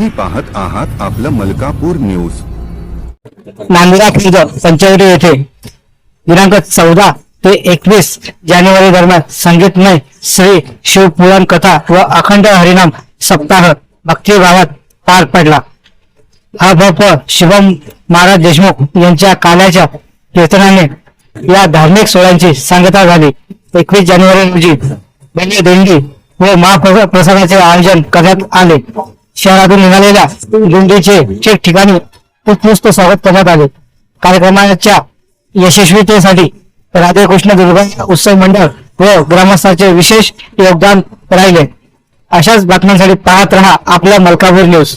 तुम्ही पाहत आहात आपलं मलकापूर न्यूज। नांदगाव खुर्द पंचवटी येथे दिनांक 14 ते 21 जानेवारी दरम्यान संगीतमय श्री शिवपुराण कथा व अखंड हरिनाम सप्ताह भक्ती भावात पार पडला। अभप शिवम महाराज देशमुख यांच्या काल्याच्या कीर्तनाने या धार्मिक सोहळ्यांची सांगता झाली। 21 जानेवारी रोजी भव्य दिंडी व महाप्रसादाचे आयोजन करण्यात आले। शहरातून निघालेल्या दिंडीचे ठिकठिकाणी उत्कृष्ट स्वागत करण्यात आले। कार्यक्रमाच्या यशस्वीतेसाठी राधाकृष्ण दुर्गा उत्सव मंडळ व ग्रामस्थांचे विशेष योगदान राहिले। अशाच बातम्यांसाठी पाहत रहा आपला मलकापूर न्यूज।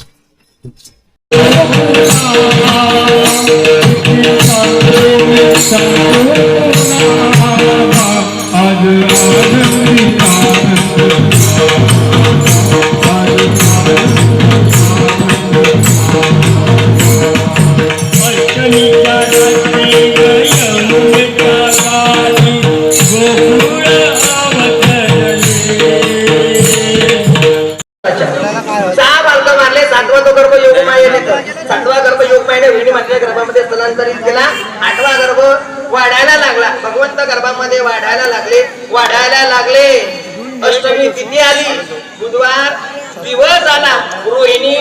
सातवा गर्भ योग मायने विणी मातेच्या गर्भामध्ये स्थलांतरित केला। आठवा गर्भ वाढायला लागला। भगवंत गर्भामध्ये वाढायला लागले। अष्टमी तिथी आली, बुधवार दिवस आला। रोहिणी